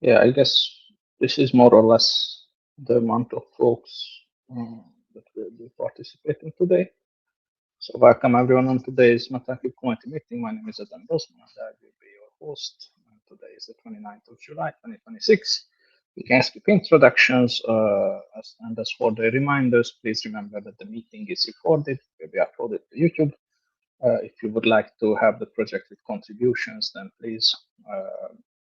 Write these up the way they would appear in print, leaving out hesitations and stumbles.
Yeah, I guess this is more or less the amount of folks that will be participating today. So welcome everyone on today's Metal3 Community meeting. My name is Adam Rosman and I will be your host. Today is the 29th of July, 2026. We can skip introductions and as for the reminders, please remember that the meeting is recorded, will be uploaded to YouTube. If you would like to have the project with contributions, then please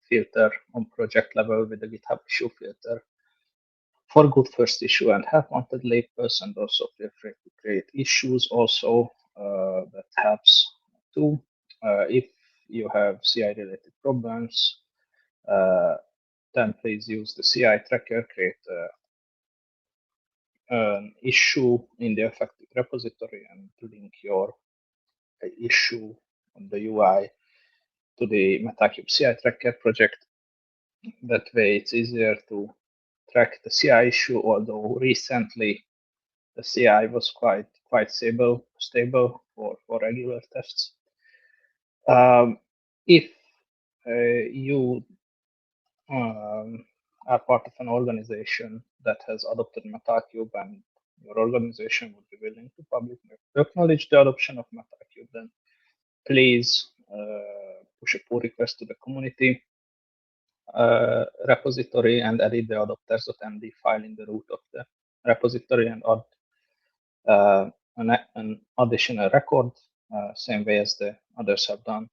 filter on project level with the GitHub issue filter for good first issue and help wanted labels, and also feel free to create issues also that helps too. If you have CI related problems, then please use the CI tracker, create an issue in the affected repository and link your issue on the UI to the MetaCube CI tracker project. That way it's easier to track the CI issue, although recently the CI was quite stable for regular tests. If you are part of an organization that has adopted MetaCube and your organization would be willing to publicly acknowledge the adoption of MetaCube, then please push a pull request to the community repository and edit the adopters.md file in the root of the repository and add an additional record, same way as the others have done,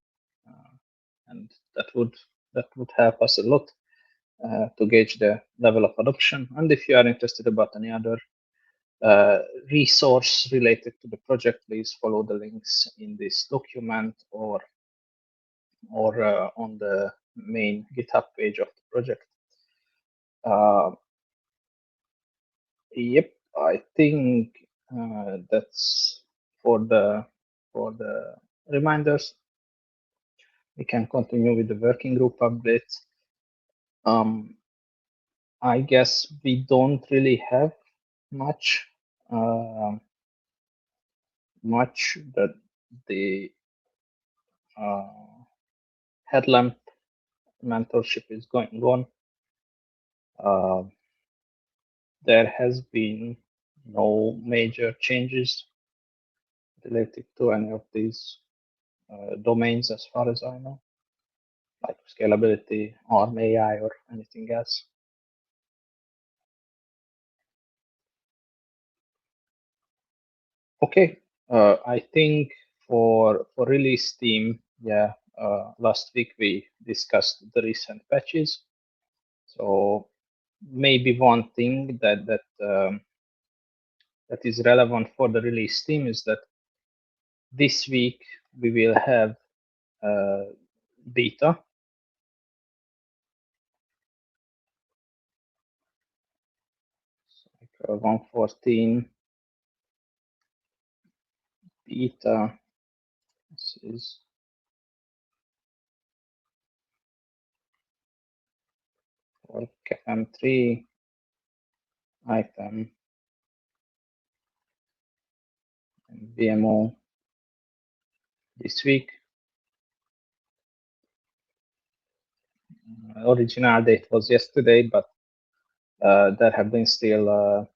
and that would help us a lot to gauge the level of adoption. And if you are interested about any other resource related to the project, please follow the links in this document or on the main GitHub page of the project. Yep, I think that's for the reminders. We can continue with the working group updates. I guess we don't really have much that the headlamp mentorship is going on. There has been no major changes related to any of these domains as far as I know, like scalability, ARM AI, or anything else. Okay, I think for release team, yeah, last week we discussed the recent patches. So maybe one thing that is relevant for the release team is that this week we will have beta. So 1.14 beta. This is for CAM3 item and BMO this week. Original date was yesterday, but there have been still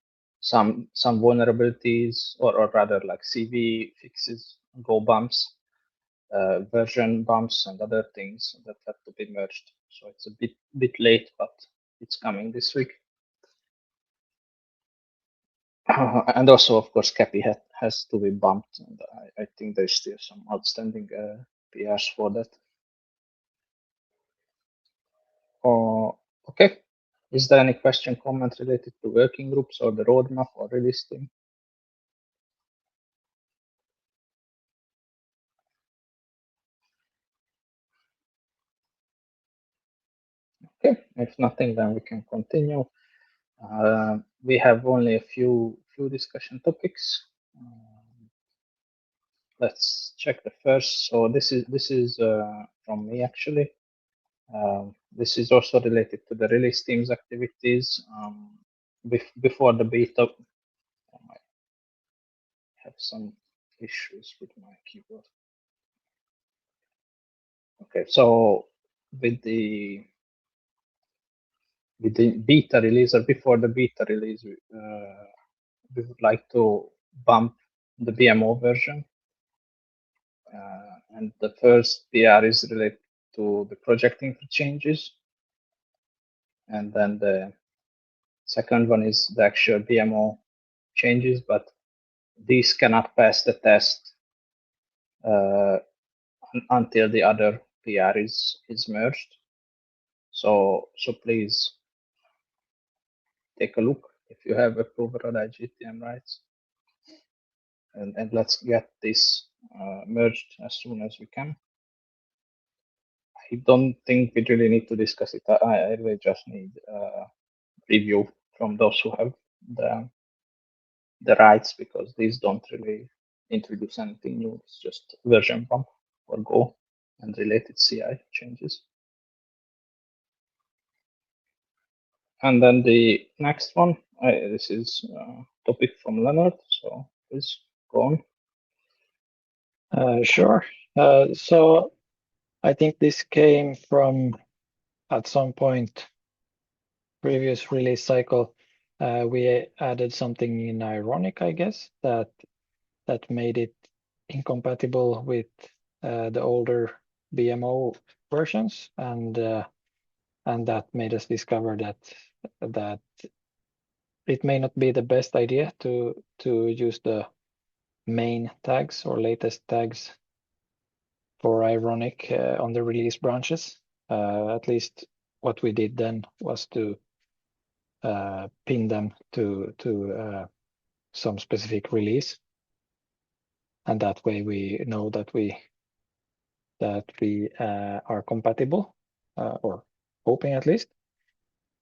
some vulnerabilities, or rather like CV fixes, Go bumps, version bumps, and other things that have to be merged. So it's a bit late, but it's coming this week. And also, of course, Cappy has to be bumped. And I think there's still some outstanding PRs for that. Okay. Is there any question, comment related to working groups or the roadmap or release team? Okay, if nothing, then we can continue. We have only a few discussion topics. Let's check the first. So this is from me actually. This is also related to the release team's activities. Before the beta, I might have some issues with my keyboard. Okay, so with the with the beta release or before the beta release, we would like to bump the BMO version. And the first PR is related to the projecting changes. And then the second one is the actual BMO changes, but these cannot pass the test until the other PR is merged. So please take a look if you have approval on IGTM rights, and let's get this merged as soon as we can. I don't think we really need to discuss it. I really just need a review from those who have the rights, because these don't really introduce anything new. It's just version bump or Go and related CI changes. And then the next one, this is a topic from Leonard, so please go on. Sure. So I think this came from, at some point, previous release cycle, we added something in Ironic, I guess, that made it incompatible with the older BMO versions, and that made us discover that it may not be the best idea to use the main tags or latest tags for Ironic on the release branches. At least what we did then was to pin them to some specific release, and that way we know that we are compatible, or hoping at least,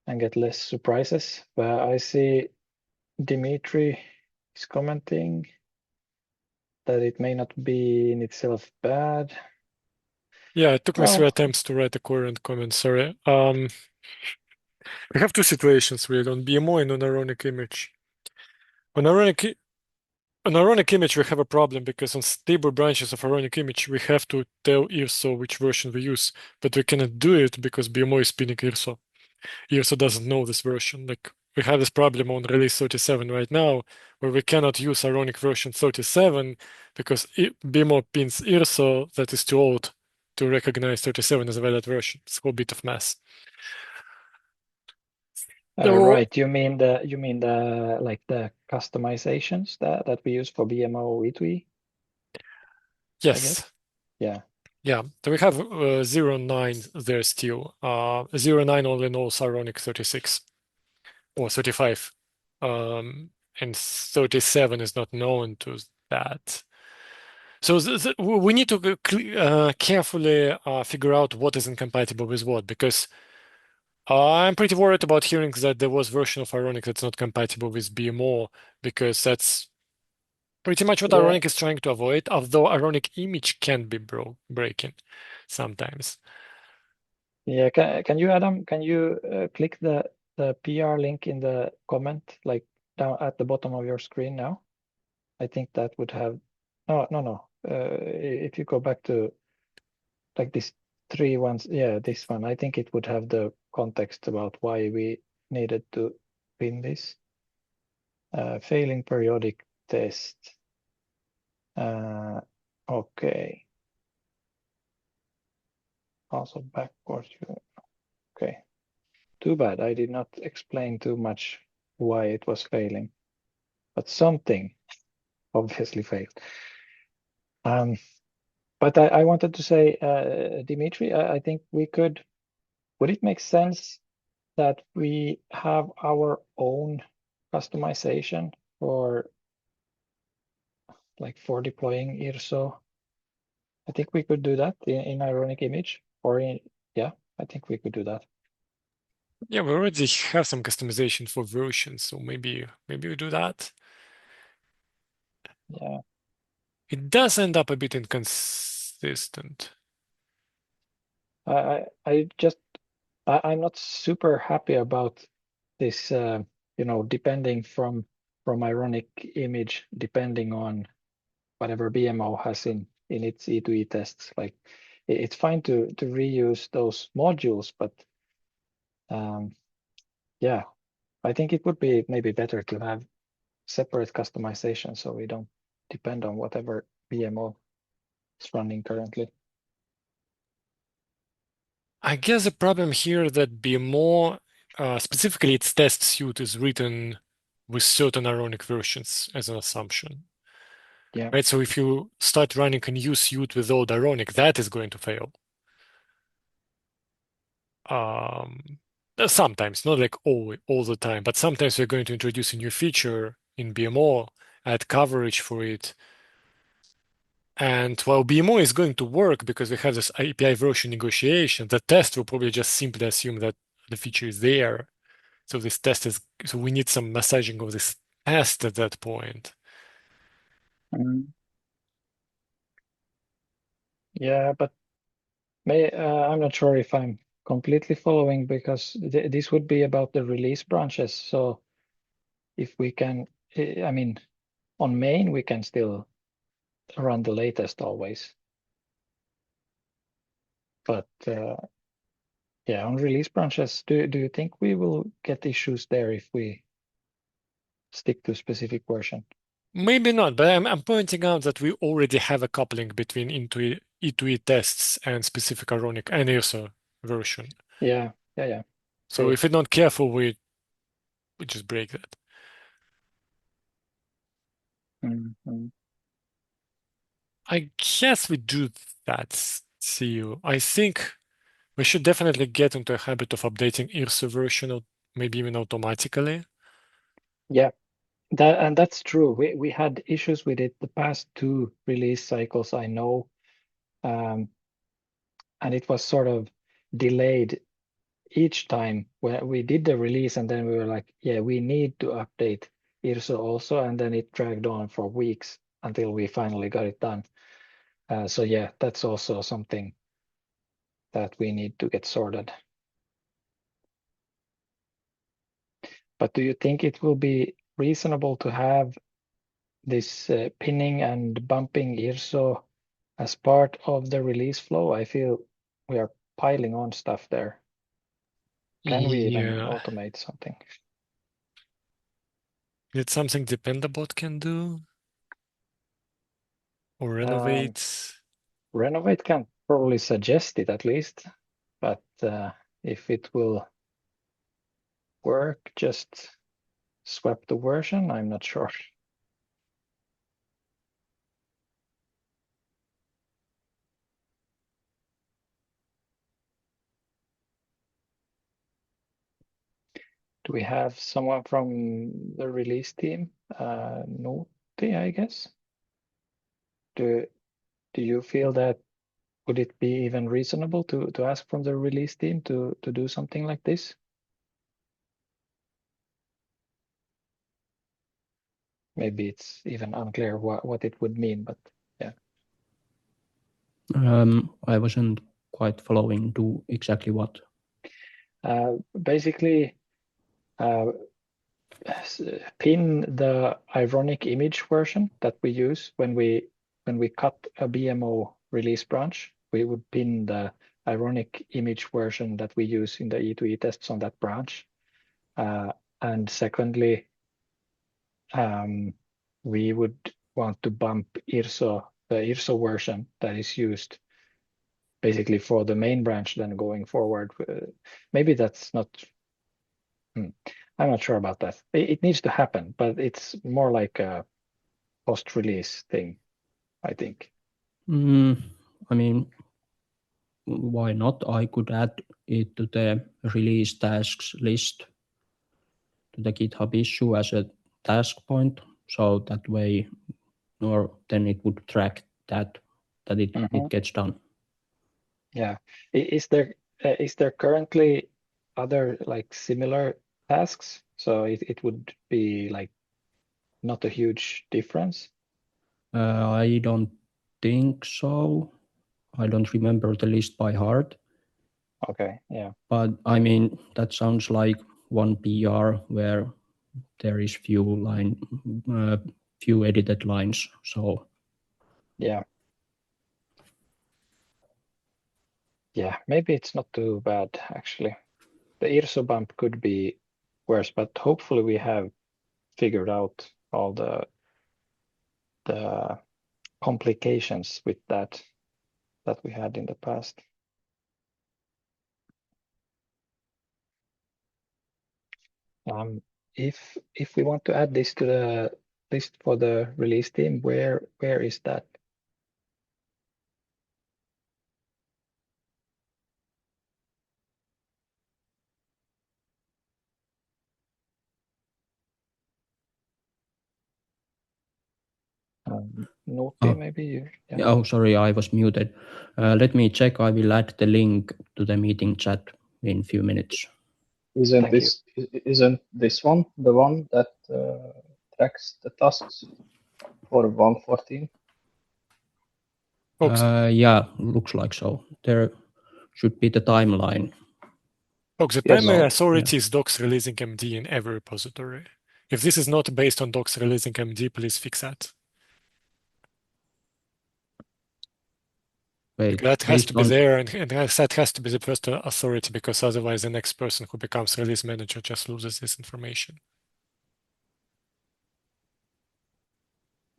and get less surprises. But I see Dimitri is commenting that it may not be in itself bad. Yeah, it took me 3 attempts to write a coherent comment, sorry. We have two situations really, on BMO and on Ironic image. On Ironic image, we have a problem because on stable branches of Ironic image, we have to tell IRSO which version we use, but we cannot do it because BMO is pinning IRSO. IRSO doesn't know this version. Like, we have this problem on release 37 right now, where we cannot use Ironic version 37 because BMO pins IRSO that is too old to recognize 37 as a valid version. It's a whole bit of mess. Right. You mean the like the customizations that we use for BMO E2E? Yes. I guess. Yeah. Yeah. So we have 09 there still. 09 only knows Ironic 36 or 35. And 37 is not known to that. So we need to carefully figure out what is incompatible with what, because I'm pretty worried about hearing that there was version of Ironic that's not compatible with BMO, because that's pretty much what Ironic is trying to avoid, although Ironic image can be breaking sometimes. Yeah, can you, Adam, can you click the PR link in the comment, like down at the bottom of your screen now? I think that would have, no. If you go back to like these 3 ones, yeah, this one, I think it would have the context about why we needed to pin this. Failing periodic test. Okay. Also backwards. Okay. Too bad. I did not explain too much why it was failing, but something obviously failed. But I wanted to say, Dimitri, I think would it make sense that we have our own customization for deploying IRSO? I think we could do that in Ironic image, or yeah, I think we could do that. Yeah, we already have some customization for versions, so maybe we do that. Yeah. It does end up a bit inconsistent. I'm not super happy about this, depending from Ironic image, depending on whatever BMO has in its E2E tests. Like, it's fine to reuse those modules, but Yeah, I think it would be maybe better to have separate customization so we don't depend on whatever BMO is running currently. I guess the problem here that BMO, specifically its test suite, is written with certain ironic versions as an assumption. Yeah. Right? So if you start running a new suite with old ironic, that is going to fail. Sometimes, not like all the time, but sometimes we're going to introduce a new feature in BMO, add coverage for it. And while BMO is going to work because we have this API version negotiation, the test will probably just simply assume that the feature is there. So this test is, so we need some messaging of this test at that point. Yeah, but I'm not sure if I'm completely following because this would be about the release branches. So if we can, I mean, on main, we can still run the latest always. But yeah, on release branches, do you think we will get issues there if we stick to a specific version? Maybe not, but I'm pointing out that we already have a coupling between E2E tests and specific ironic and IRSA version. Yeah. So True. if we're not careful, we just break that. I guess we do that. See you. I think we should definitely get into a habit of updating IRSA version, or maybe even automatically. Yeah, that's true. We had issues with it the past 2 release cycles, I know, and it was sort of delayed each time when we did the release, and then we were like, yeah, we need to update IRSA also, and then it dragged on for weeks until we finally got it done. So yeah, that's also something that we need to get sorted. But do you think it will be reasonable to have this pinning and bumping IRSO as part of the release flow? I feel we are piling on stuff there. Can we even Yeah, automate something? it's something Dependabot can do or renovate. Renovate can probably suggest it at least, but if it will work, just swap the version, I'm not sure. Do we have someone from the release team? Nuti, I guess. Do you feel that would it be even reasonable to ask from the release team to do something like this? Maybe it's even unclear what it would mean, but yeah. I wasn't quite following to exactly what. Basically, pin the ironic image version that we use when we cut a BMO release branch. We would pin the ironic image version that we use in the E2E tests on that branch. And secondly, we would want to bump the IRSO version that is used basically for the main branch then going forward. Maybe that's not, I'm not sure about that. It needs to happen, but it's more like a post-release thing, I think. I mean, why not? I could add it to the release tasks list to the GitHub issue as a task point. So that way, or then it would track that it gets done. Yeah. Is there currently other like similar tasks? So it would be like not a huge difference. I don't think so. I don't remember the list by heart. Okay, yeah. But I mean, that sounds like one PR where there is few edited lines. So Yeah. Yeah, maybe it's not too bad actually. The IRSO bump could be worse, but hopefully we have figured out all the complications with that we had in the past. If we want to add this to the list for the release team, where is that? Naughty, maybe you. Yeah. Oh, sorry, I was muted. Let me check. I will add the link to the meeting chat in a few minutes. Isn't this one the one that tracks the tasks for 114? Yeah, looks like so. There should be the timeline. The Yes. primary authority is docs releasing MD in every repository. If this is not based on docs releasing MD, please fix that. Wait, That has to be there, and that has to be the first authority, because otherwise the next person who becomes release manager just loses this information.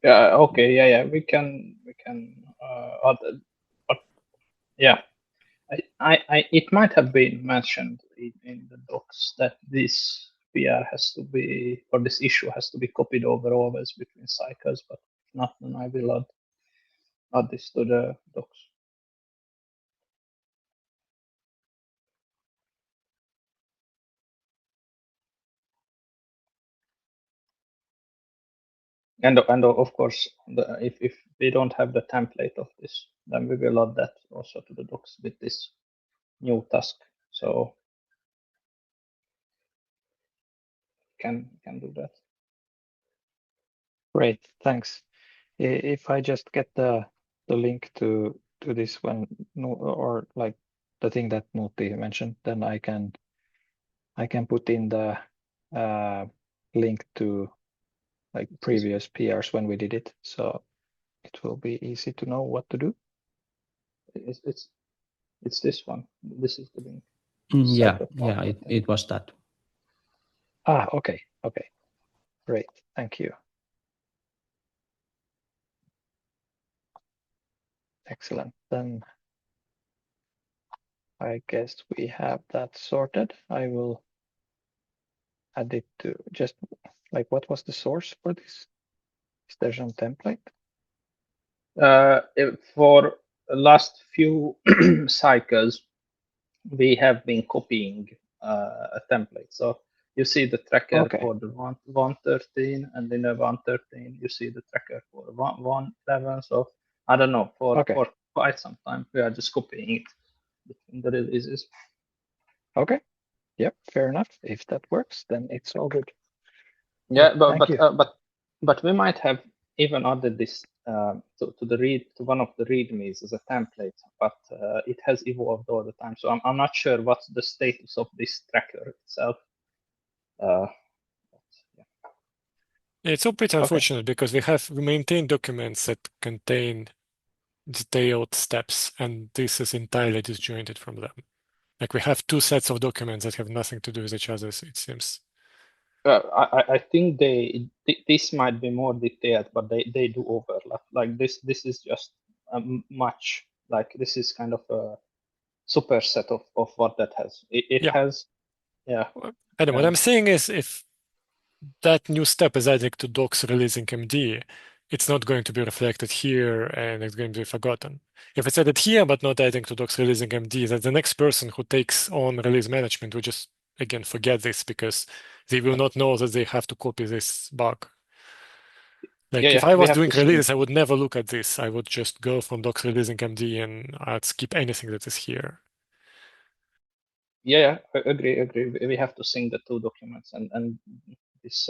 Yeah. Okay. Yeah. We can add it, but yeah, it might have been mentioned in the docs that this PR has to be, or this issue has to be copied over always between cycles, but if not, then I will add this to the docs. And of course, if we don't have the template of this, then we will add that also to the docs with this new task. So can do that. Great, thanks. If I just get the link to this one, or like the thing that Nuti mentioned, then I can put in the link to like previous PRs when we did it, so it will be easy to know what to do. It's this one. This is the link. Yeah, it was that. Okay, great, thank you. Excellent, then I guess we have that sorted. I will add it to just like, what was the source for this? Is there some template? For the last few cycles, we have been copying a template. So you see the tracker for the 113, and then the 113, you see the tracker for 111. So I don't know, for quite some time, we are just copying it between the releases. Okay. Yep, fair enough. If that works, then it's all good. Yeah, but we might have even added this to one of the readmes as a template, but it has evolved all the time. So I'm not sure what's the status of this tracker itself. It's all pretty unfortunate because we maintain documents that contain detailed steps, and this is entirely disjointed from them. Like, we have two sets of documents that have nothing to do with each other, it seems. I think this might be more detailed, but they do overlap. Like this is just much, like this is kind of a superset of what that has. It has, yeah. Adam, what I'm saying is, if that new step is added to docs releasing MD, it's not going to be reflected here, and it's going to be forgotten. If it's added here but not adding to docs releasing MD, that the next person who takes on release management will just again forget this, because they will not know that they have to copy this bug. Like, if I was doing releases, I would never look at this. I would just go from docs releasing MD and I'd skip anything that is here. Yeah, I agree. We have to sync the two documents, and this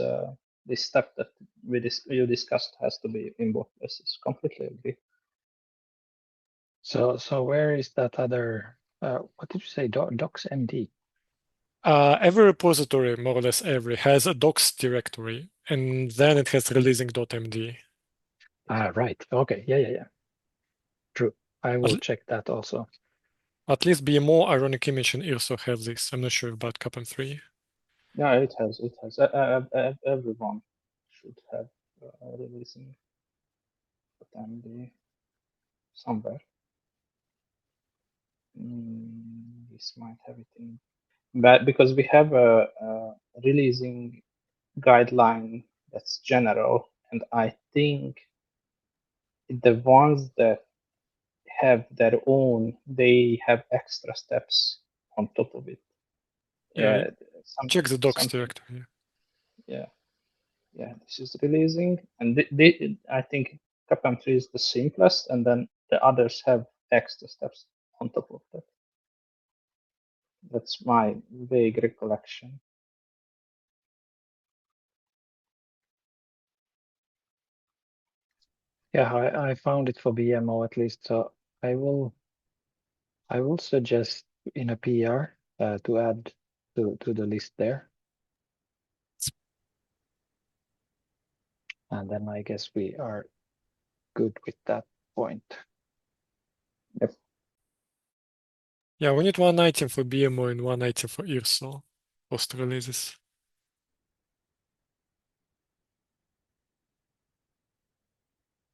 step that you discussed has to be in both places. Completely agree. So where is that other? What did you say? Docs MD. Every repository, more or less every, has a docs directory, and then it has releasing.md. Right. Okay. Yeah. True. I will check that also. At least BMO, Ironic Image, and IRSO have this. I'm not sure about CAPM3. Yeah, it has. Everyone should have releasing somewhere. This might have it in, but because we have a releasing guideline that's general, and I think the ones that have their own, they have extra steps on top of it. Yeah, check the docs directory. Yeah, this is releasing, and I think CapM3 is the simplest, and then the others have extra steps on top of that. That's my vague recollection. Yeah, I found it for BMO at least, so I will suggest in a PR to add to the list there. And then I guess we are good with that point. Yep. Yeah, we need one item for BMO and one item for IRSO post releases.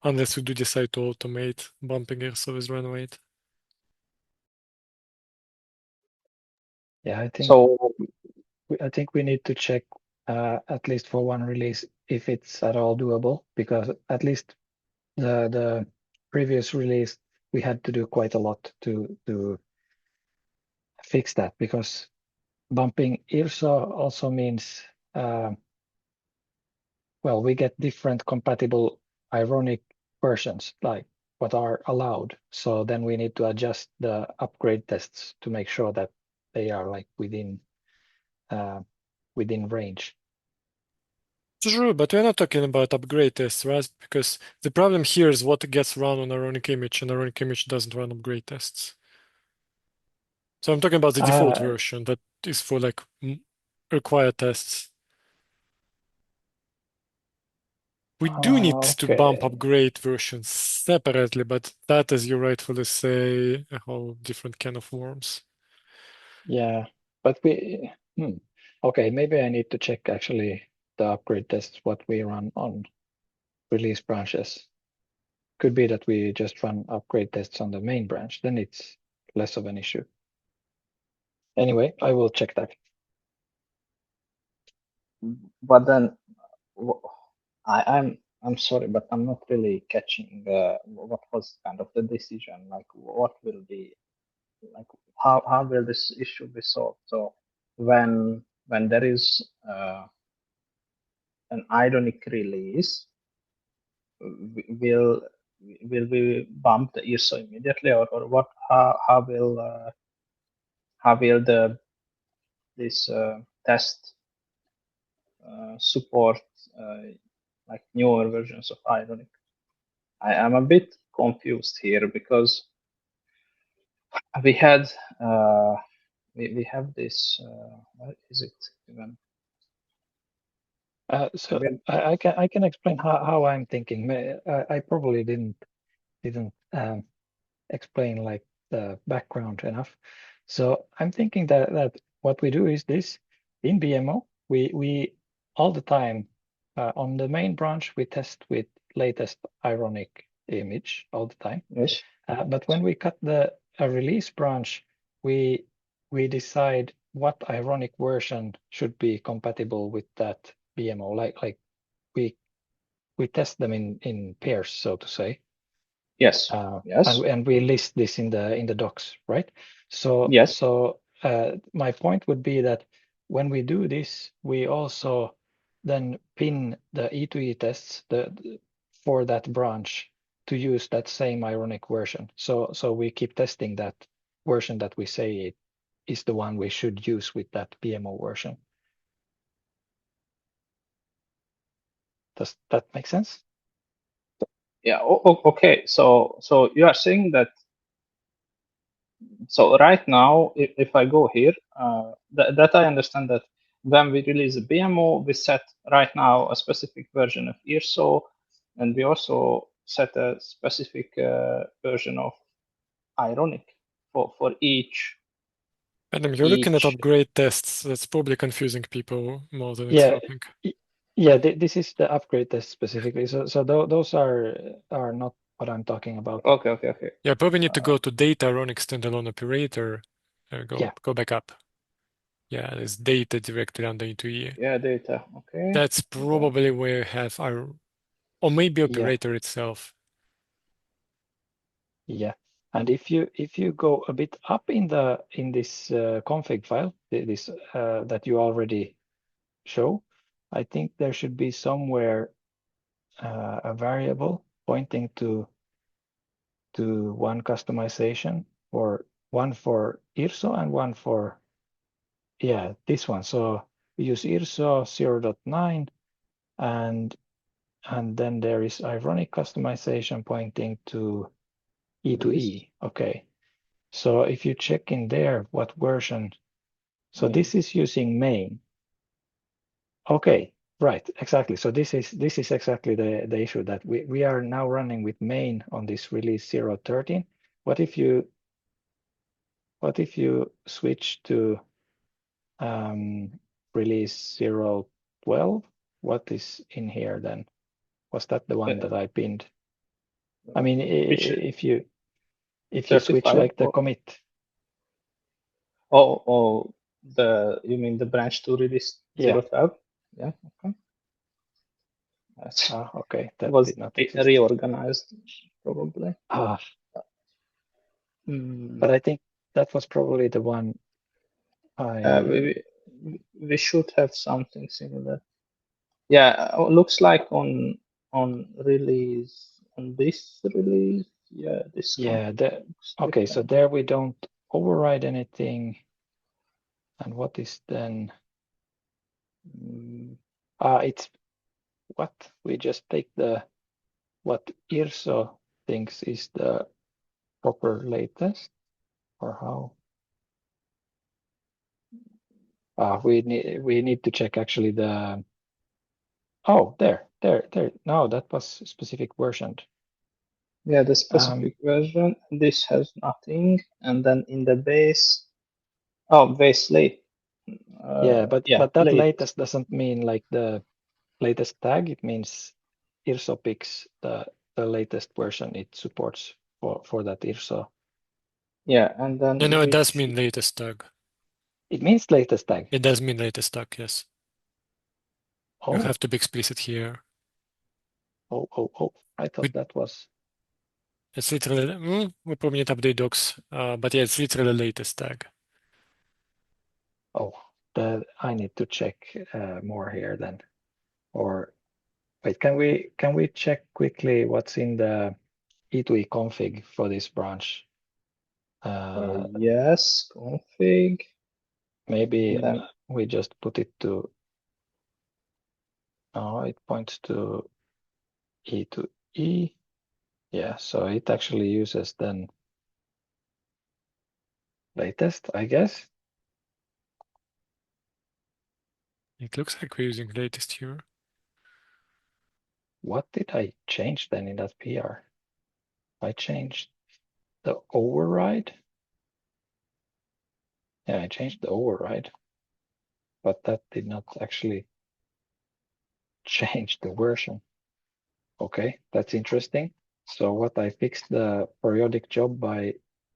Unless we do decide to automate bumping IRSO with run weight. Yeah, I think So I think we need to check at least for one release if it's at all doable, because at least the previous release we had to do quite a lot to fix that, because bumping IRSO also means well, we get different compatible ironic versions, like what are allowed. So then we need to adjust the upgrade tests to make sure that they are like within range. True, but we're not talking about upgrade tests, right? Because the problem here is what gets run on ironic image, and ironic image doesn't run upgrade tests. So I'm talking about the default version that is for like required tests. We do need to bump upgrade versions separately, but that, as you rightfully say, a whole different can of worms. Yeah, but we okay, maybe I need to check actually the upgrade tests what we run on release branches. Could be that we just run upgrade tests on the main branch, then it's less of an issue. Anyway, I will check that. but then I'm sorry, but I'm not really catching what was kind of the decision. Like, what will be, like, how will this issue be solved? So when there is an ironic release, will we bump the ISO immediately, or what? How will this test support like newer versions of ironic? I am a bit confused here because we had we have this what is it even? So I can explain how I'm thinking. I probably didn't explain like the background enough. So I'm thinking that what we do is this in BMO, we all the time on the main branch we test with latest ironic image all the time. Yes. But when we cut the release branch, we decide what ironic version should be compatible with that BMO. Like we test them in pairs, so to say. Yes. Yes. And we list this in the docs, right? So yes. So my point would be that when we do this, we also then pin the E2E tests for that branch to use that same ironic version. So we keep testing that version that we say it is the one we should use with that BMO version. Does that make sense? Yeah. Okay. So you are saying that. So right now, if I go here, that I understand that when we release a BMO, we set right now a specific version of IRSO, and we also set a specific version of ironic for each Adam, you're looking at each. upgrade tests. That's probably confusing people more than it's Yeah. helping. Yeah, this is the upgrade test specifically. So those are not what I'm talking about. Okay. Yeah, probably need to go to data Ironic standalone operator. There we go. Yeah. Go back up. Yeah, there's data directly under E2E. Yeah, data. Okay. That's probably where you have our, or maybe operator itself. Yeah. And if you go a bit up in this config file, this that you already show, I think there should be somewhere a variable pointing to one customization, or one for IRSO and one for, yeah, this one. So we use IRSO 0.9, and then there is ironic customization pointing to E2E. Okay. So if you check in there, what version? So this is using main. Okay, right, exactly. So this is exactly the issue, that we are now running with main on this release 0.13. What if you switch to release 0.12? What is in here then? Was that the one that I pinned? I mean, if you switch like the commit. Oh, you mean the branch to release 0.12? Yeah. Okay. Okay. That was did not exist. reorganized, probably. But I think that was probably the one we should have something similar. Yeah, looks like on release, on this release. Yeah, this. Yeah. Okay. So there we don't override anything. And what is then? It's what we just take what IRSO thinks is the proper latest, or how? We need to check actually the. Oh, there. No, that was specific version. Yeah, the specific version. This has nothing, and then in the base. Oh, base late. But that late. latest doesn't mean like the latest tag. It means IRSO picks the latest version it supports for that IRSO. Yeah, and then No, it does mean latest tag. It means latest tag. It does mean latest tag, yes. Oh. You have to be explicit here. Oh! I thought that was. It's literally. We probably need to update docs, but yeah, it's literally the latest tag. Oh, I need to check more here then. Or wait, can we check quickly what's in the E2E config for this branch? Yes, config. Maybe we just put it to. Oh, it points to E2E. Yeah, so it actually uses then latest, I guess. It looks like we're using latest here. What did I change then in that PR? I changed the override. Yeah, I changed the override, but that did not actually change the version. Okay, that's interesting. So what I fixed the periodic job by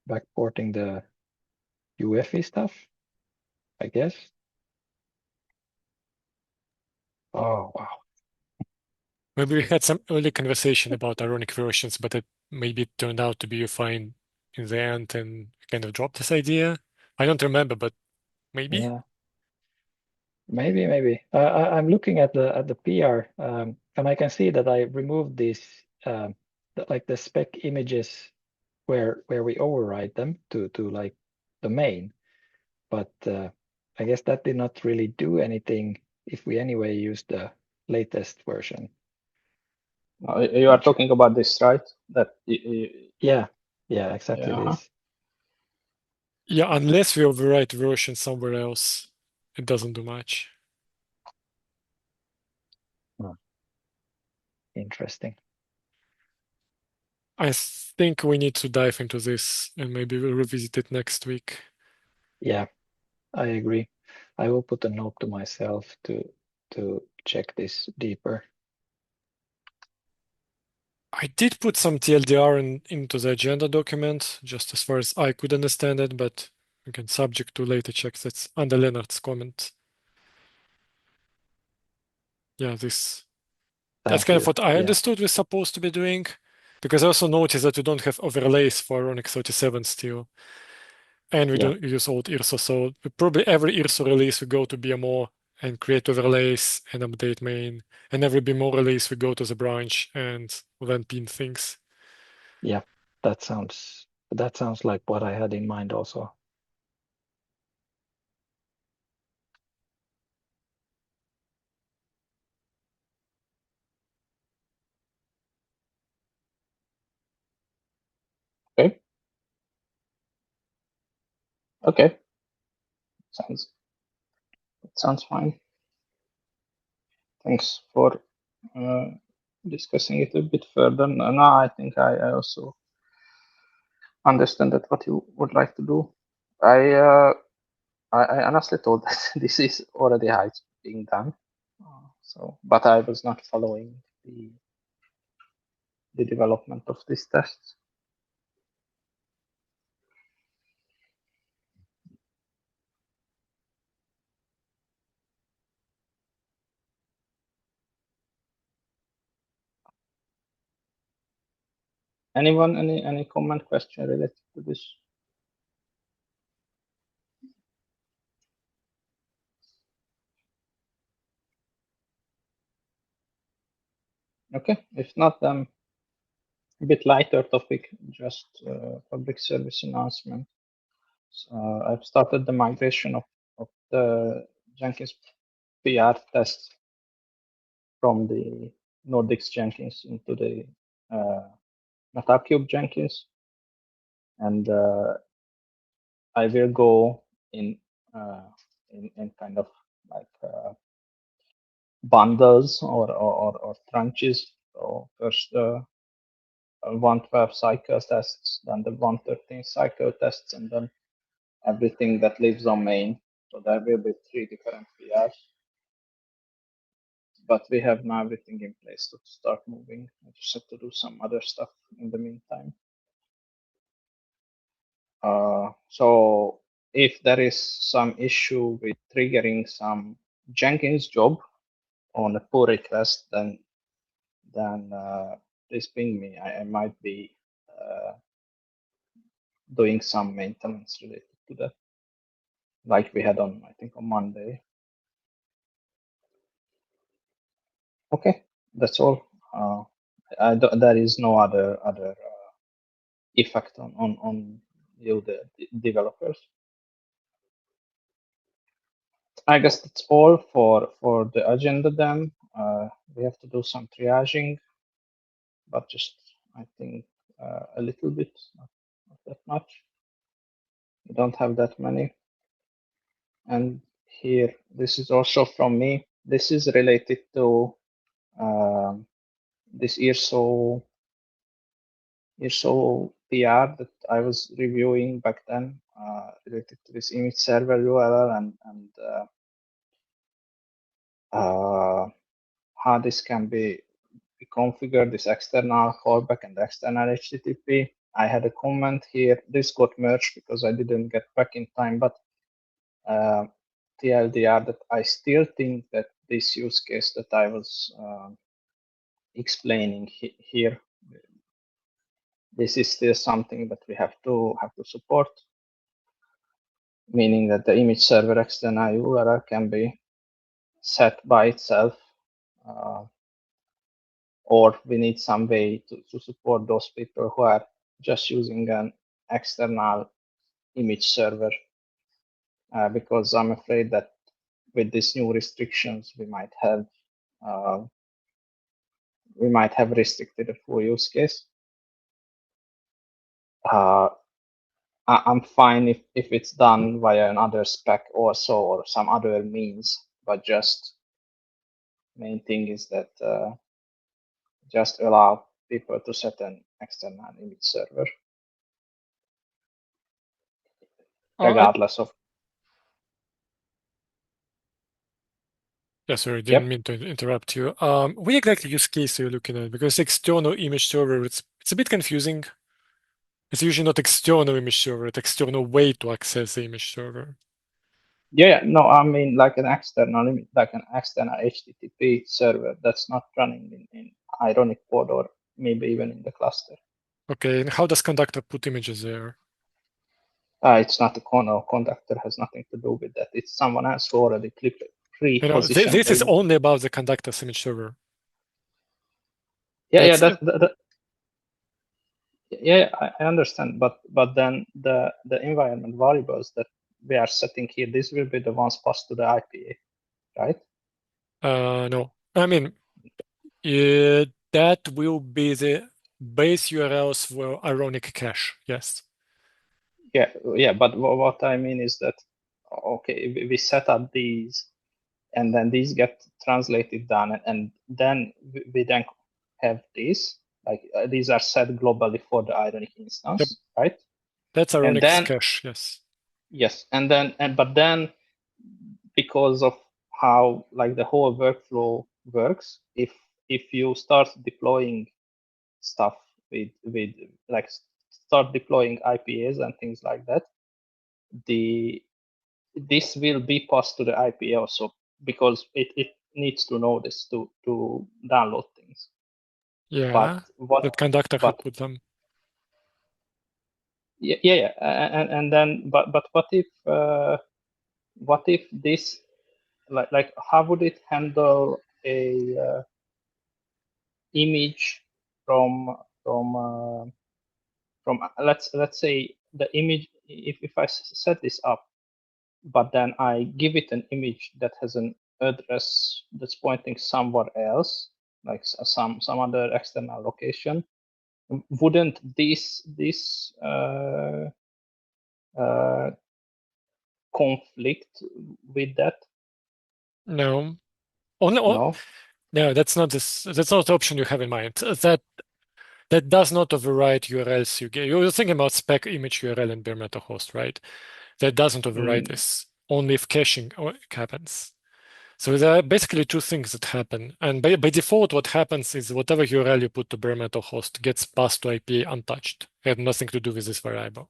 backporting the UEFI stuff, I guess. Oh, wow. Maybe we had some early conversation about ironic versions, but it maybe turned out to be fine in the end and kind of dropped this idea. I don't remember, but maybe. Yeah. Maybe. I'm looking at the PR, and I can see that I removed these like the spec images where we override them to like the main, but I guess that did not really do anything if we anyway use the latest version. You are talking about this, right? Yeah, exactly this. Yeah, unless we overwrite version somewhere else, it doesn't do much. Interesting. I think we need to dive into this and maybe we'll revisit it next week. Yeah, I agree. I will put a note to myself to check this deeper. I did put some TLDR into the agenda document, just as far as I could understand it, but again, subject to later checks. That's under Leonard's comment. Yeah, that's Thank kind of you. what I Yeah. understood we're supposed to be doing, because I also noticed that we don't have overlays for Ironic 37 still, and we Yeah. don't use old IRSO. So probably every IRSO release we go to BMO and create overlays and update main, and every BMO release we go to the branch and then pin things. Yeah. That sounds like what I had in mind also. Okay. Okay. Sounds fine. Thanks for discussing it a bit further. Now I think I also understand that what you would like to do. I honestly thought that this is already how it's being done. But I was not following the development of these tests. Anyone, any comment, question related to this? Okay, if not, then a bit lighter topic, just public service announcement. So, I've started the migration of the Jenkins PR test from the Nordics Jenkins into the Metal3 Jenkins, and I will go in kind of like bundles or tranches. So first 112 cycle tests, then the 113 cycle tests, and then everything that lives on main. So there will be 3 different PRs. But we have now everything in place to start moving. I just have to do some other stuff in the meantime. So if there is some issue with triggering some Jenkins job on a pull request, then please ping me. I might be doing some maintenance related to that, like we had on, I think, on Monday. Okay, that's all. There is no other effect on you, the developers. I guess that's all for the agenda then. We have to do some triaging, but just, I think, a little bit, not that much. We don't have that many. And here, this is also from me. This is related to this IRSO PR that I was reviewing back then, related to this image server URL and how this can be configured, this external callback and external HTTP. I had a comment here. This got merged because I didn't get back in time, but TLDR that I still think that this use case that I was explaining here, this is still something that we have to support, meaning that the image server external URL can be set by itself, or we need some way to support those people who are just using an external image server, because I'm afraid that with these new restrictions, we might have restricted a full use case. I'm fine if it's done via another spec also or some other means, but just main thing is that just allow people to set an external image server, regardless of. Yeah, sorry, didn't mean to interrupt you. What exactly use case are you looking at? Because external image server, it's a bit confusing. It's usually not external image server, it's external way to access the image server. Yeah, no, I mean like an external HTTP server that's not running in Ironic pod or maybe even in the cluster. Okay, and how does conductor put images there? It's not a conductor has nothing to do with that. It's someone else who already pre-positioned. This is only about the conductor's image server. Yeah, yeah, I understand, but then the environment variables that we are setting here, this will be the ones passed to the IPA, right? No, I mean, that will be the base URLs for Ironic cache, yes. Yeah, but what I mean is that, okay, we set up these, and then these get translated down, and then we then have this, like these are set globally for the Ironic instance, right? That's Ironic's cache, yes. Yes, but then because of how like the whole workflow works, if you start deploying stuff with like start deploying IPAs and things like that, this will be passed to the IPA also, because it needs to know this to download things. Yeah, that conductor could put them. Yeah, and then but what if this like how would it handle a image from let's say the image, if I set this up, but then I give it an image that has an address that's pointing somewhere else, like some other external location, wouldn't this conflict with that? No. No. No, that's not the option you have in mind. That does not override URLs you get. You're thinking about spec image URL in bare metal host, right? That doesn't override this, only if caching happens. So there are basically two things that happen. And by default, what happens is whatever URL you put to bare metal host gets passed to IPA untouched. It had nothing to do with this variable.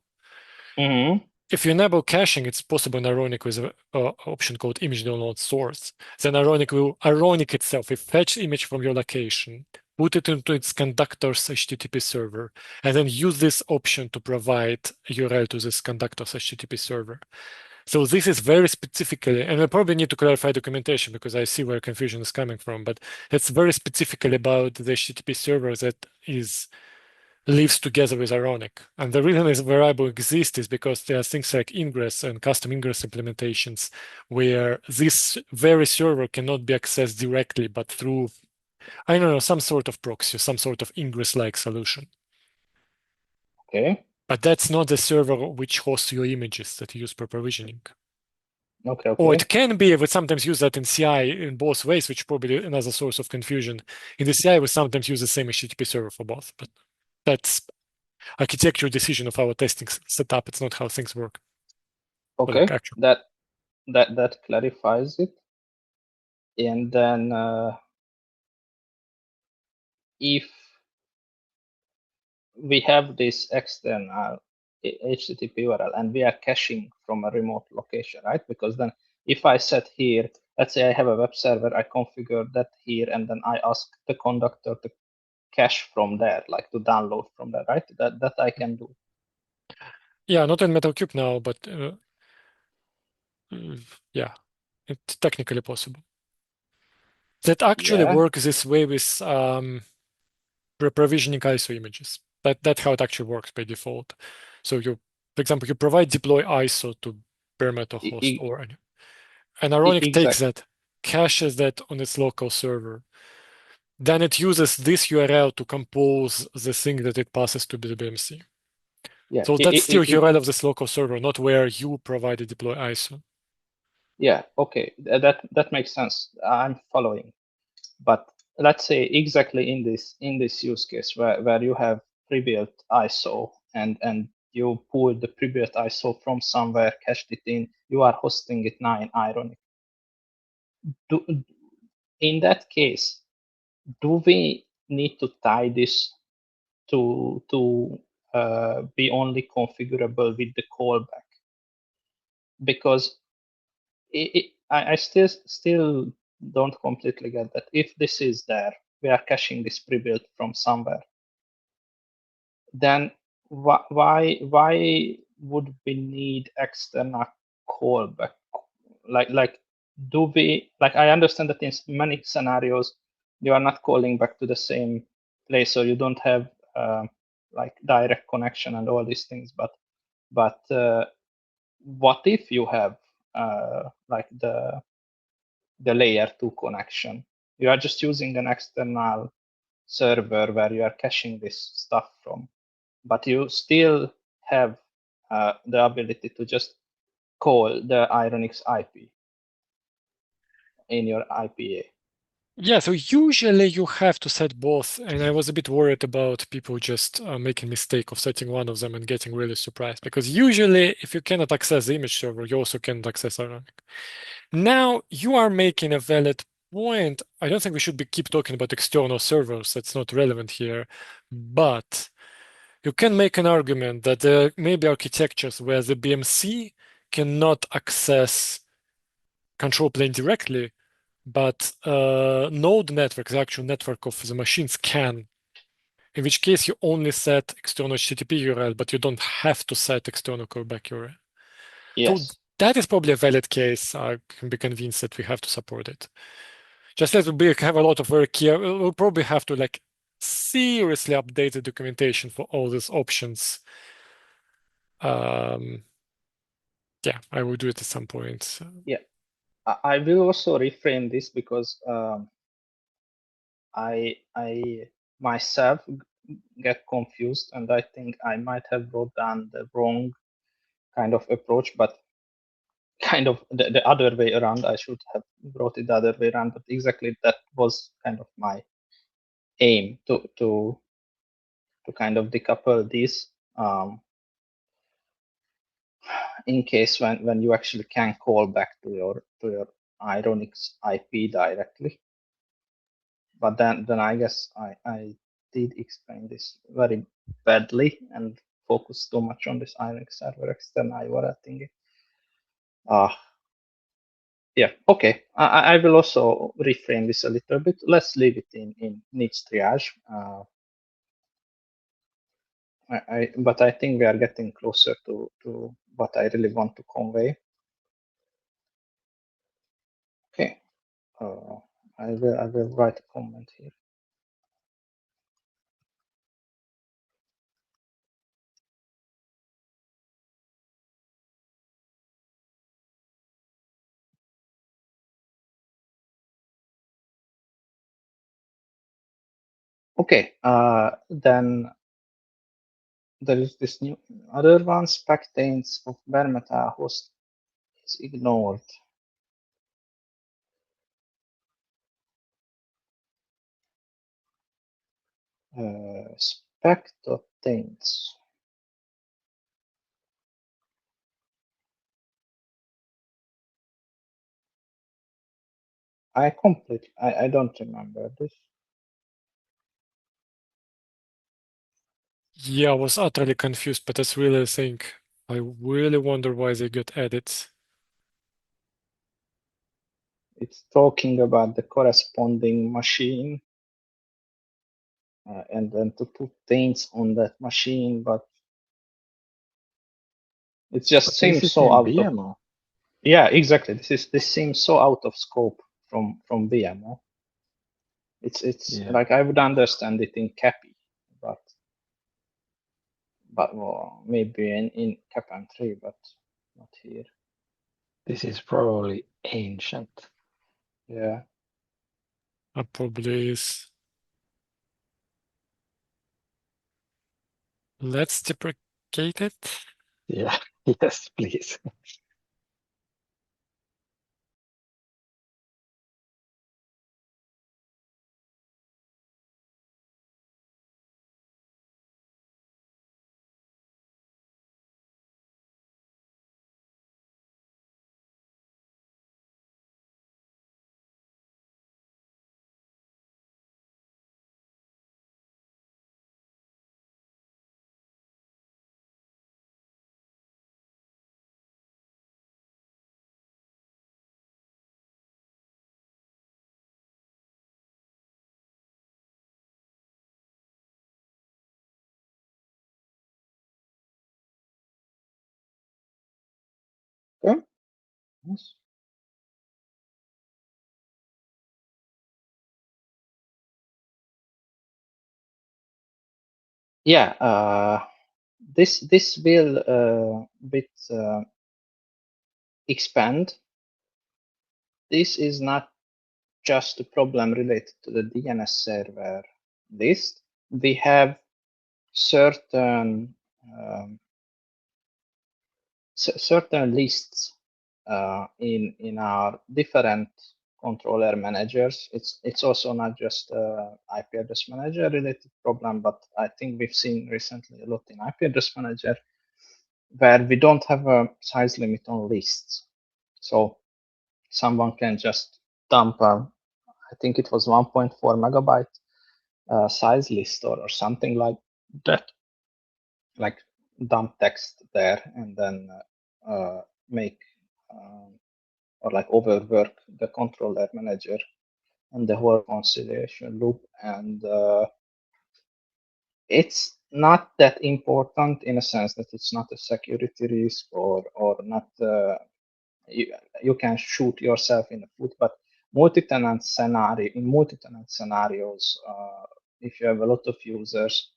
If you enable caching, it's possible in Ironic with an option called image download source. Then Ironic itself will fetch image from your location, put it into its conductor's HTTP server, and then use this option to provide a URL to this conductor's HTTP server. So this is very specifically, and I probably need to clarify documentation because I see where confusion is coming from, but it's very specifically about the HTTP server that lives together with Ironic. And the reason this variable exists is because there are things like ingress and custom ingress implementations where this very server cannot be accessed directly, but through, I don't know, some sort of proxy, some sort of ingress-like solution. Okay. But that's not the server which hosts your images that you use for provisioning. Okay. Or it can be, we sometimes use that in CI in both ways, which probably another source of confusion. In the CI, we sometimes use the same HTTP server for both, but that's architectural decision of our testing setup. It's not how things work. Okay, that clarifies it. And then if we have this external HTTP URL and we are caching from a remote location, right? Because then if I set here, let's say I have a web server, I configure that here, and then I ask the conductor to cache from there, like to download from there, right? That I can do. Yeah, not in Metal3 now, but yeah, it's technically possible. That actually works this way with provisioning ISO images. That's how it actually works by default. So you, for example, you provide deploy ISO to bare metal host and Ironic takes that, caches that on its local server. Then it uses this URL to compose the thing that it passes to the BMC. Yeah. So that's still URL of this local server, not where you provide a deploy ISO. Yeah, okay, that makes sense. I'm following. But let's say exactly in this use case where you have pre-built ISO and you pull the pre-built ISO from somewhere, cached it in, you are hosting it now in Ironic. in that case, do we need to tie this to be only configurable with the callback? Because I still don't completely get that. If this is there, we are caching this pre-built from somewhere. Then why would we need external callback? Like do we, like, I understand that in many scenarios you are not calling back to the same place, so you don't have like direct connection and all these things. But what if you have like the layer 2 connection? You are just using an external server where you are caching this stuff from, but you still have the ability to just call the Ironix IP in your IPA. Yeah, so usually you have to set both, and I was a bit worried about people just making mistake of setting one of them and getting really surprised, because usually if you cannot access the image server, you also cannot access Ironic. Now you are making a valid point. I don't think we should keep talking about external servers. That's not relevant here, but you can make an argument that there may be architectures where the BMC cannot access control plane directly, but node network, the actual network of the machines, can. In which case you only set external HTTP URL, but you don't have to set external callback URL. Yes. So that is probably a valid case. I can be convinced that we have to support it. Just as we have a lot of very key, we'll probably have to like seriously update the documentation for all these options. Yeah, I will do it at some point. Yeah, I will also reframe this because I myself get confused, and I think I might have brought down the wrong kind of approach, but kind of the other way around. I should have brought it the other way around, but exactly that was kind of my aim to kind of decouple these in case when you actually can call back to your Ironix IP directly. But then I guess I did explain this very badly and focus too much on this Ironix server external URL thingy. Yeah, okay. I will also reframe this a little bit. Let's leave it in needs triage. But I think we are getting closer to what I really want to convey. Okay. I will write a comment here. Okay. Then there is this new other one, spectains of bare metal host is ignored. Spectains. I don't remember this. Yeah, I was utterly confused, but that's really a thing. I really wonder why they got added. It's talking about the corresponding machine and then to put things on that machine, but it just seems so out of. Yeah, exactly. This seems so out of scope from VMO. It's like I would understand it in CAPI, but well, maybe in CAPM 3, but not here. This is probably ancient. Yeah. Probably is. Let's deprecate it. Yeah, yes, please. Yes. Yeah, this will bit expand. This is not just a problem related to the DNS server list. We have certain certain lists in our different controller managers. It's also not just IP address manager related problem, but I think we've seen recently a lot in IP address manager where we don't have a size limit on lists. So someone can just dump I think it was 1.4 megabyte size list or something like that, like dump text there and then make or like overwork the controller manager and the whole conciliation loop. And it's not that important in a sense that it's not a security risk or not. You can shoot yourself in the foot, but multi-tenant scenarios, if you have a lot of users,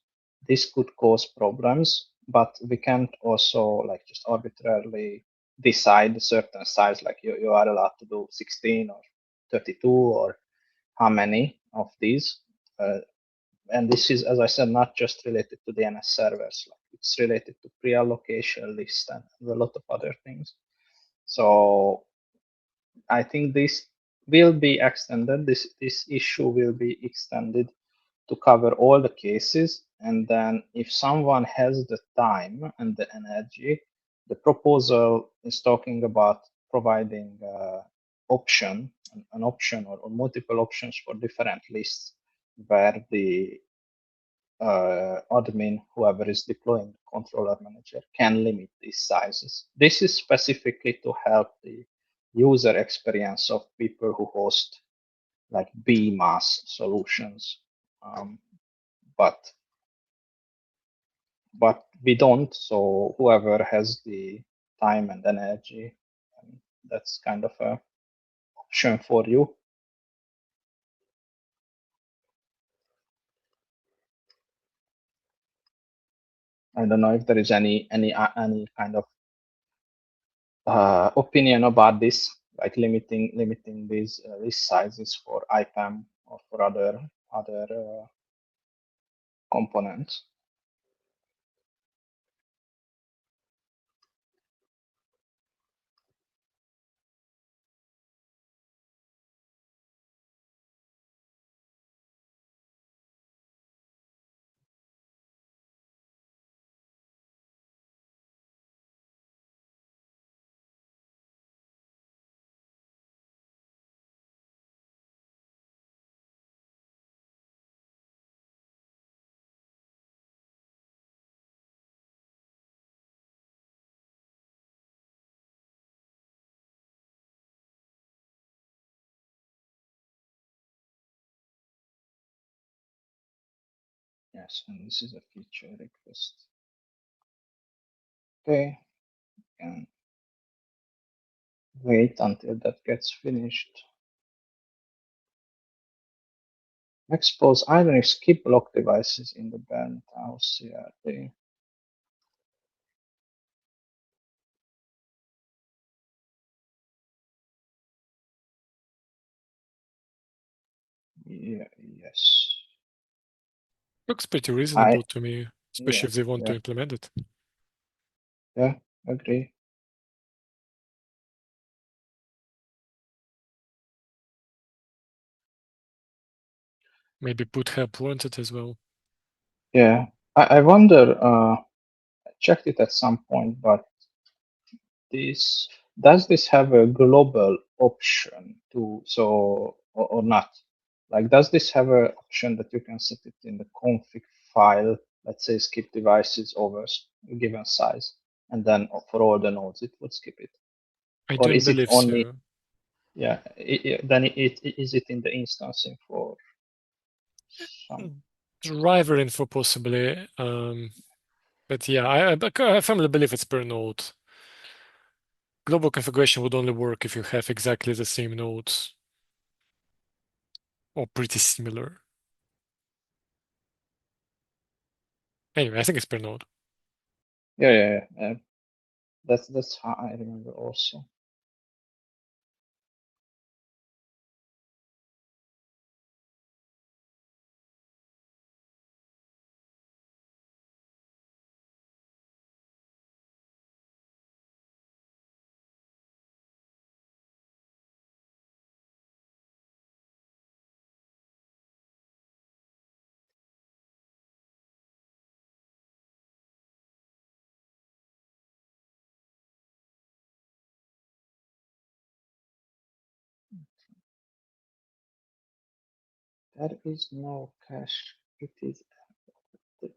this could cause problems. But we can't also like just arbitrarily decide a certain size, like you are allowed to do 16 or 32 or how many of these. And this is, as I said, not just related to DNS servers. Like it's related to pre-allocation list and a lot of other things. So I think this will be extended. This issue will be extended to cover all the cases. And then if someone has the time and the energy, the proposal is talking about providing an option or multiple options for different lists where the admin, whoever is deploying the controller manager, can limit these sizes. This is specifically to help the user experience of people who host like BMAS solutions. But we don't, so whoever has the time and energy, that's kind of a option for you. I don't know if there is any kind of opinion about this, like limiting these list sizes for IPAM or for other components. Yes, and this is a feature request. Okay, and wait until that gets finished. Expose either skip block devices in the band house CRD. Yeah, yes. Looks pretty reasonable to me, especially if they want yeah. to implement it. Yeah, agree. Maybe put help wanted as well. Yeah, I wonder, I checked it at some point, but does this have a global option to, so, or not? Like, does this have an option that you can set it in the config file, let's say skip devices over a given size, and then for all the nodes, it would skip it? I Or don't is it believe only, so. yeah, then is it in the instancing for some? Driver info possibly, but yeah, I firmly believe it's per node. global configuration would only work if you have exactly the same nodes or pretty similar. Anyway, I think it's per node. Yeah. That's how I remember also. There is no cache. It is encrypted.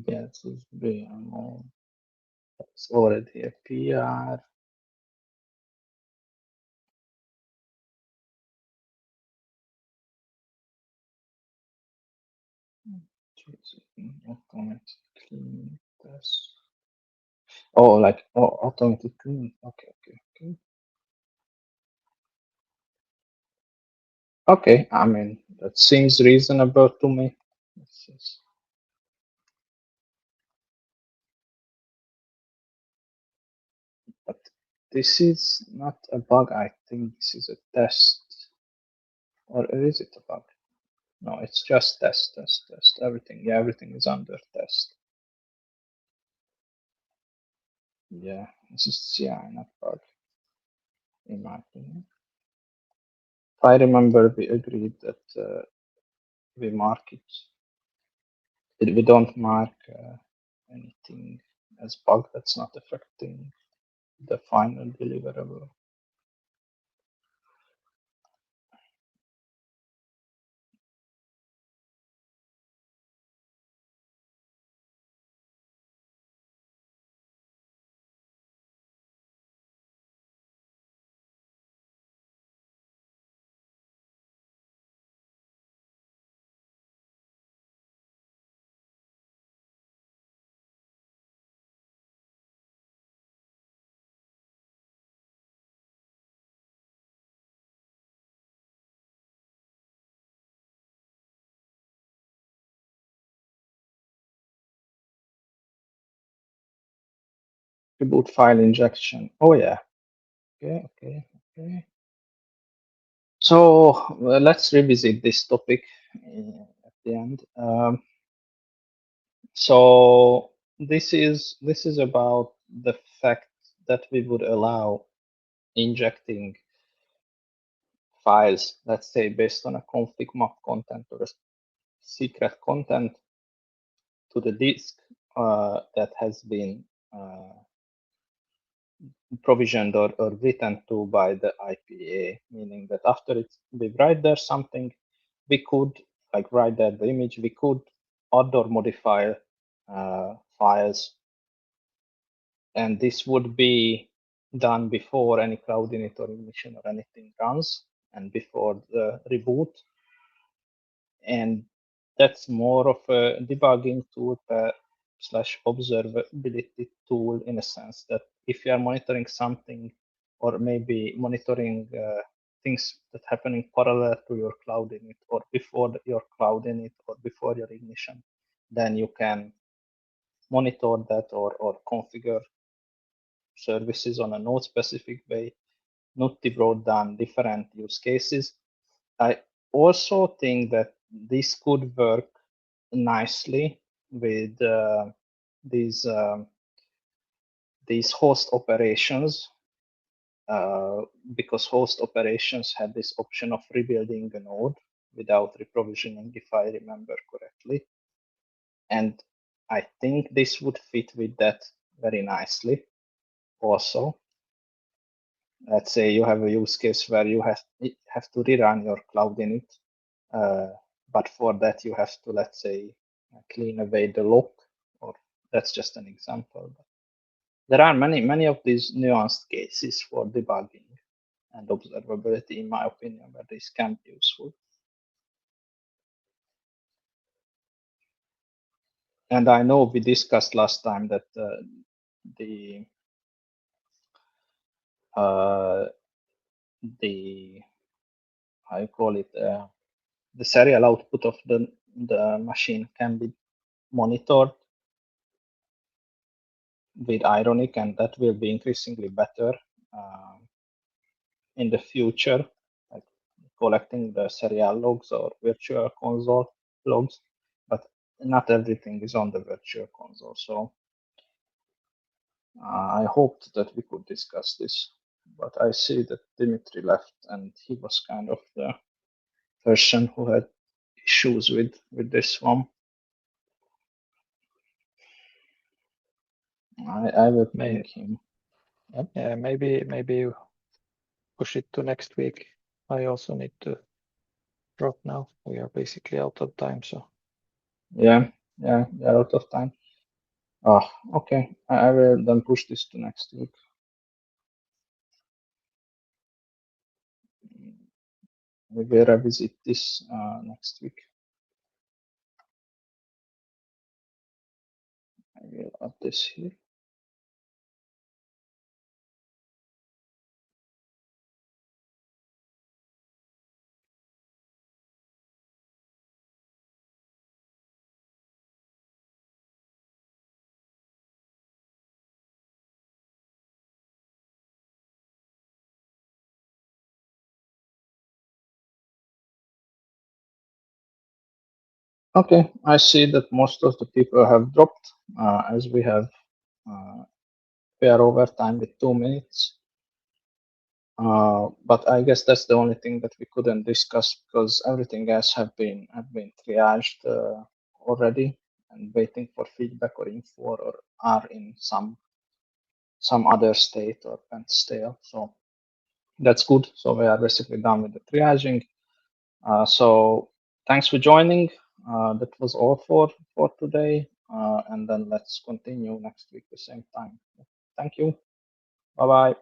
Yes, it's BMO. It's already a PR. Automatic clean test. Oh, like automatic clean. Okay. Okay, I mean that seems reasonable to me. But this is not a bug. I think this is a test. Or is it a bug? No, it's just test. Everything. Yeah, everything is under test. Yeah, this is CI, not bug, in my opinion. If I remember, we agreed that we mark it. We don't mark anything as bug that's not affecting the final deliverable. Reboot file injection. Oh yeah. Okay. So let's revisit this topic at the end. So this is about the fact that we would allow injecting files, let's say based on a config map content or a secret content to the disk that has been provisioned or written to by the IPA, meaning that after we write there something, we could like write there the image, we could add or modify files, and this would be done before any cloud init or ignition or anything runs and before the reboot. And that's more of a debugging tool slash observability tool, in a sense that if you are monitoring something or maybe monitoring things that happen in parallel to your cloud init or before your cloud init or before your ignition, then you can monitor that or configure services on a node specific way. Nutti brought down different use cases. I also think that this could work nicely with these host operations, because host operations had this option of rebuilding a node without reprovisioning, if I remember correctly. And I think this would fit with that very nicely also. Let's say you have a use case where you have to rerun your cloud init, but for that you have to, let's say, clean away the lock, or that's just an example. But there are many of these nuanced cases for debugging. and observability, in my opinion, where this can be useful. And I know we discussed last time that the how you call it, the serial output of the machine can be monitored with Ironic, and that will be increasingly better in the future, like collecting the serial logs or virtual console logs, but not everything is on the virtual console. So I hoped that we could discuss this, but I see that Dimitri left, and he was kind of the person who had issues with this one. I will ping him. Yep. Yeah, maybe push it to next week. I also need to drop now. We are basically out of time, so. Yeah, we are out of time. Oh, okay. I will then push this to next week. We will revisit this next week. I will add this here. Okay, I see that most of the people have dropped as we have we are over time with 2 minutes. But I guess that's the only thing that we couldn't discuss because everything else have been triaged already and waiting for feedback or info or are in some other state or went stale. So that's good. So we are basically done with the triaging. So thanks for joining. That was all for today. And then let's continue next week the same time. Thank you. Bye bye.